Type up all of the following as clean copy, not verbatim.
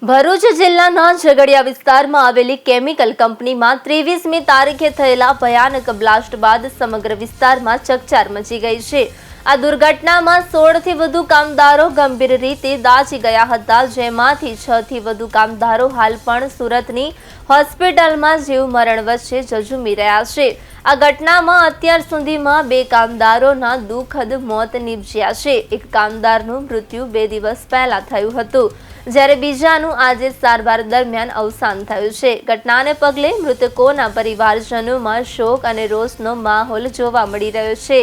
ભરૂચ જિલ્લાના ઝઘડિયા વિસ્તારમાં આવેલી કેમિકલ કંપનીમાં 23મી તારીખે થયેલા ભયાનક બ્લાસ્ટ બાદ સમગ્ર વિસ્તારમાં ચકચાર મચી ગઈ છે। આ દુર્ઘટનામાં 16થી વધુ કામદારો ગંભીર રીતે દાઝી ગયા હતા, જેમાંથી 6થી વધુ કામદારો હાલ પણ સુરતની હોસ્પિટલમાં જીવ મરણ વચ્ચે ઝઝૂમી રહ્યા છે। આ ઘટનામાં અત્યાર સુધીમાં 2 કામદારોના દુઃખદ મોત નીપજ્યા છે। એક કામદારનું મૃત્યુ 2 દિવસ પહેલા થયું હતું, જ્યારે બીજાનું આજે સારવાર દરમિયાન અવસાન થયું છે। ઘટનાને પગલે મૃતકોના પરિવારજનોમાં શોક અને રોષનો માહોલ જોવા મળી રહ્યો છે।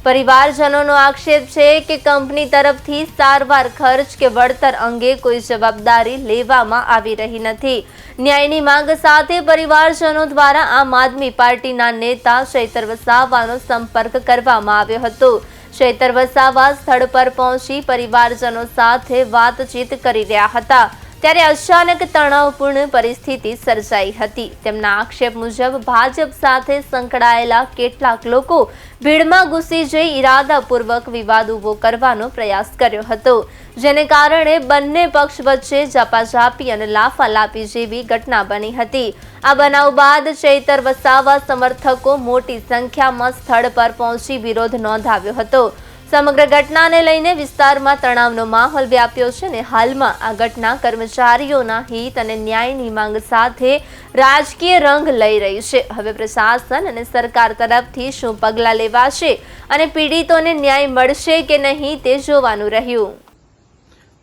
પરિવારજનોનો આક્ષેપ છે કે કંપની તરફથી સારવાર ખર્ચ કે વળતર અંગે કોઈ જવાબદારી લેવામાં આવી રહી નથી। ન્યાયની માંગ સાથે પરિવારજનો દ્વારા આમ આદમી પાર્ટીના નેતા ચૈતર વસાવાનો સંપર્ક કરવામાં આવ્યો હતો। ચૈતર વસાવા સ્થળ પર પહોંચી પરિવારજનો સાથે વાતચીત કરી રહ્યા હતા, ત્યારે અચાનક તણાવપૂર્ણ પરિસ્થિતિ સર્જાઈ હતી। તેમના આક્ષેપ મુજબ ભાજપ સાથે સંકળાયેલા કેટલાક લોકો ભીડમાં ઘૂસી જઈ ઇરાદાપૂર્વક વિવાદ ઊભો કરવાનો પ્રયાસ કર્યો હતો, જેને કારણે બંને પક્ષ વચ્ચે ઝપાઝાપી અને લાફાલાફી જેવી ઘટના બની હતી। આ બનાવ બાદ ચૈતર વસાવા સમર્થકો મોટી સંખ્યામાં સ્થળ પર પહોંચી વિરોધ નોંધાવ્યો હતો। સમગ્ર ઘટનાને લઈને વિસ્તારમાં તણાવનો માહોલ વ્યાપ્યો છે અને હાલમાં આ ઘટના કર્મચારીઓના હિત અને ન્યાયની માંગ સાથે રાજકીય રંગ લઈ રહી છે। હવે પ્રશાસન અને સરકાર તરફથી શું પગલાં લેવાશે અને પીડિતોને ન્યાય મળશે કે નહીં તે જોવાનું રહ્યું।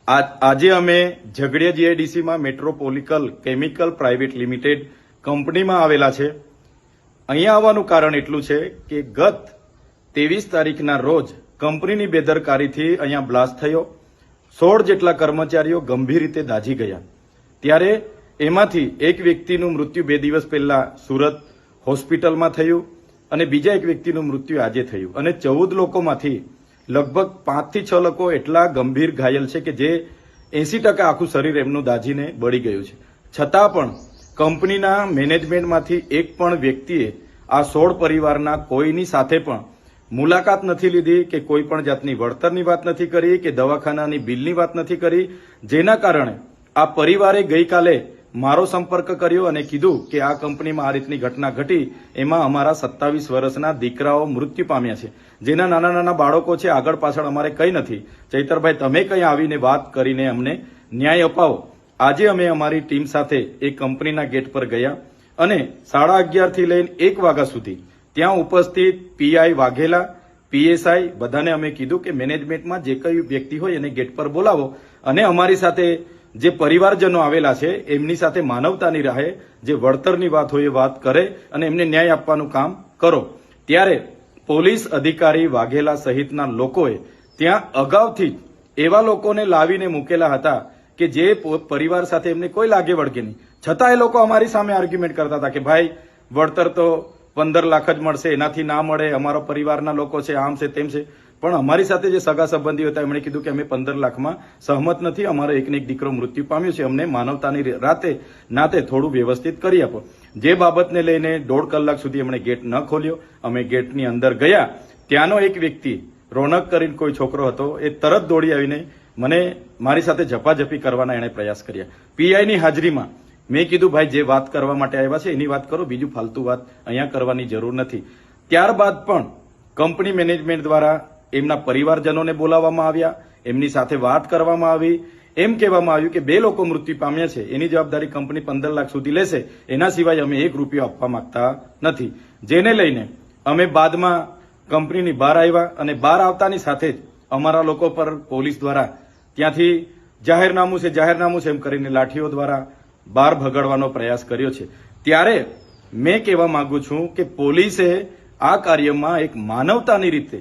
આજે અમે ઝઘડિયા જીઆઈડીસીમાં મેટ્રોપોલિકલ કેમિકલ પ્રાઇવેટ લિમિટેડ કંપનીમાં આવેલા છે। અહીંયા આવવાનું કારણ એટલું છે કે ગત 23 તારીખના રોજ કંપનીની બેદરકારીથી અહીંયા બ્લાસ્ટ થયો। 16 જેટલા કર્મચારીઓ ગંભીર રીતે દાઝી ગયા, ત્યારે એમાંથી એક વ્યક્તિનું મૃત્યુ 2 દિવસ પહેલા સુરત હોસ્પિટલમાં થયું અને બીજા એક વ્યક્તિનું મૃત્યુ આજે થયું અને 14 લોકોમાંથી લગભગ 5 થી 6 લોકો એટલા ગંભીર ઘાયલ છે કે જે 80% આખું શરીર એમનું દાઝીને બળી ગયું છે। છતાં પણ કંપનીના મેનેજમેન્ટમાંથી એક પણ વ્યક્તિએ આ 16 પરિવારના કોઈની સાથે પણ મુલાકાત નથી લીધી કે કોઈ પણ જાતની વળતરની વાત નથી કરી કે દવાખાનાની બિલની વાત નથી કરી, જેના કારણે આ પરિવારે ગઈકાલે મારો સંપર્ક કર્યો અને કીધું કે આ કંપનીમાં આ રીતની ઘટના ઘટી, એમાં અમારા 27 વર્ષના દીકરાઓ મૃત્યુ પામ્યા છે, જેના નાના નાના બાળકો છે, આગળ પાછળ અમારે કંઈ નથી। ચૈતરભાઈ, તમે કંઈ આવીને વાત કરીને અમને ન્યાય અપાવો। આજે અમે અમારી ટીમ સાથે એ કંપનીના ગેટ પર ગયા અને 11:30 થી લઈને 1 વાગ્યા સુધી ત્યાં ઉપસ્થિત પીઆઈ વાઘેલા, પીએસઆઈ બધાને અમે કીધું કે મેનેજમેન્ટમાં જે કઈ વ્યક્તિ હોય એને ગેટ પર બોલાવો અને અમારી સાથે જે પરિવારજનો આવેલા છે એમની સાથે માનવતાની રાહે જે વળતરની વાત હોય એ વાત કરે અને એમને ન્યાય આપવાનું કામ કરો। ત્યારે પોલીસ અધિકારી વાઘેલા સહિતના લોકોએ ત્યાં અગાઉથી એવા લોકોને લાવીને મૂકેલા હતા કે જે પરિવાર સાથે એમને કોઈ લાગે વળગે નહીં, છતાં એ લોકો અમારી સામે આર્ગ્યુમેન્ટ કરતા હતા કે ભાઈ વળતર તો 15 લાખ જ મળશે, એનાથી ના મળે, અમારા પરિવારના લોકો છે, આમ છે તેમ છે। પણ અમારી સાથે જે સગા સંબંધીઓ હતા એમણે કીધું કે અમે 15 લાખમાં સહમત નથી, અમારો એકને એક દીકરો મૃત્યુ પામ્યો છે, અમને માનવતાની નાતે થોડું વ્યવસ્થિત કરી આપો। જે બાબતને લઈને 1.5 કલાક સુધી એમણે ગેટ ન ખોલ્યો। અમે ગેટની અંદર ગયા, ત્યાંનો એક વ્યક્તિ રોનક કરીને કોઈ છોકરો હતો, એ તરત દોડી આવીને મને મારી સાથે ઝપાઝપી કરવાના એણે પ્રયાસ કર્યા। પીઆઈની હાજરીમાં મેં કીધું ભાઈ જે વાત કરવા માટે આવ્યા છે એની વાત કરો, બીજું ફાલતુ વાત અહીંયા કરવાની જરૂર નથી। ત્યારબાદ પણ કંપની મેનેજમેન્ટ દ્વારા એમના પરિવારજનોને બોલાવવામાં આવ્યા, એમની સાથે વાત કરવામાં આવી, એમ કહેવામાં આવ્યું કે 2 લોકો મૃત્યુ પામ્યા છે, એની જવાબદારી કંપની 15 લાખ સુધી લેશે, એના સિવાય અમે 1 રૂપિયો આપવા માંગતા નથી। જેને લઈને અમે બાદમાં કંપનીની બહાર આવ્યા અને બહાર આવતાની સાથે જ અમારા લોકો પર પોલીસ દ્વારા ત્યાંથી જાહેરનામું છે એમ કરીને લાઠીઓ દ્વારા બહાર ભગાડવાનો પ્રયાસ કર્યો છે। ત્યારે મેં કહેવા માંગુ છું કે પોલીસે આ કાર્યમાં એક માનવતાની રીતે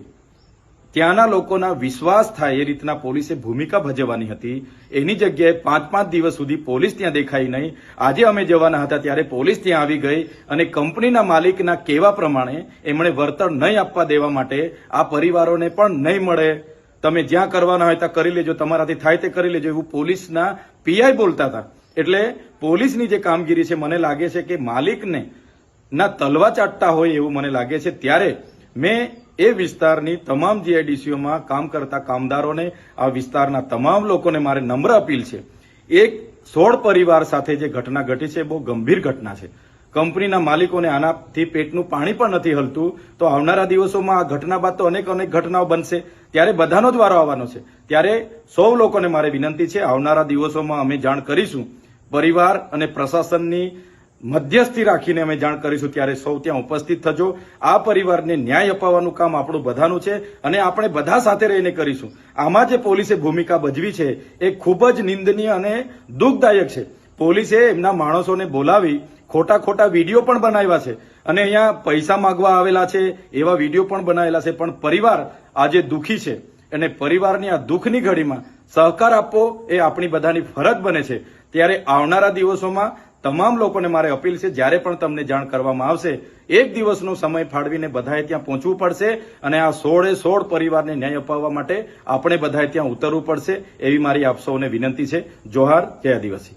ત્યાંના લોકોના વિશ્વાસ થાય એ રીતના પોલીસે ભૂમિકા ભજવવાની હતી। એની જગ્યાએ 5-5 દિવસ સુધી પોલીસ ત્યાં દેખાઈ નહીં। આજે અમે જવાના હતા ત્યારે પોલીસ ત્યાં આવી ગઈ અને કંપનીના માલિકના કહેવા પ્રમાણે એમણે વળતર નહીં આપવા દેવા માટે આ પરિવારોને પણ નહીં મળે, તમે જ્યાં કરવાના હોય ત્યાં કરી લેજો, તમારાથી થાય તે કરી લેજો, એવું પોલીસના પીઆઈ બોલતા હતા। એટલે પોલીસની જે કામગીરી છે મને લાગે છે કે માલિકને ના તલવા ચાટતા હોય એવું મને લાગે છે। ત્યારે મેં એ વિસ્તારની તમામ જીઆઈડીસીઓમાં કામ કરતા કામદારોને, આ વિસ્તારના તમામ લોકોને મારે નમ્ર અપીલ છે એક 16 પરિવાર સાથે જે ઘટના ઘટી છે એ બહુ ગંભીર ઘટના છે. કંપનીના માલિકોને આનાથી પેટનું પાણી પણ નથી હલતું. તો આવનારા દિવસોમાં આ ઘટના બાદ તો અનેક ઘટનાઓ બનશે, ત્યારે બધાનો જ વારો આવવાનો છે. ત્યારે સૌ લોકોને મારે વિનંતી છે, આવનારા દિવસોમાં અમે જાણ કરીશું, પરિવાર અને પ્રશાસનની મધ્યસ્થી રાખીને અમે જાણ કરીશું, ત્યારે સૌ ત્યાં ઉપસ્થિત થજો. આ પરિવારને ન્યાય અપાવવાનું કામ આપણું બધાનું છે અને આપણે બધા સાથે રહીને કરીશું. આમાં જે પોલીસે ભૂમિકા ભજવી છે એ ખૂબ જ નિંદનીય અને દુઃખદાયક છે. પોલીસે એમના માણસોને બોલાવી ખોટા વિડીયો પણ બનાવ્યા છે અને અહીંયા પૈસા માંગવા આવેલા છે એવા વિડીયો પણ બનાવેલા છે. પણ પરિવાર આજે દુઃખી છે અને પરિવારની આ દુઃખની ઘડીમાં સહકાર આપવો એ આપણી બધાની ફરજ બને છે. ત્યારે આવનારા દિવસોમાં તમામ લોકોને મારે અપીલ છે, જ્યારે પણ તમને જાણ કરવામાં આવશે, એક દિવસનો સમય ફાળવીને બધાએ ત્યાં પહોંચવું પડશે અને આ 16 પરિવારને ન્યાય અપાવવા માટે આપણે બધાએ ત્યાં ઉતરવું પડશે, એવી મારી આપ સૌને વિનંતી છે. જોહાર, જય આદિવાસી.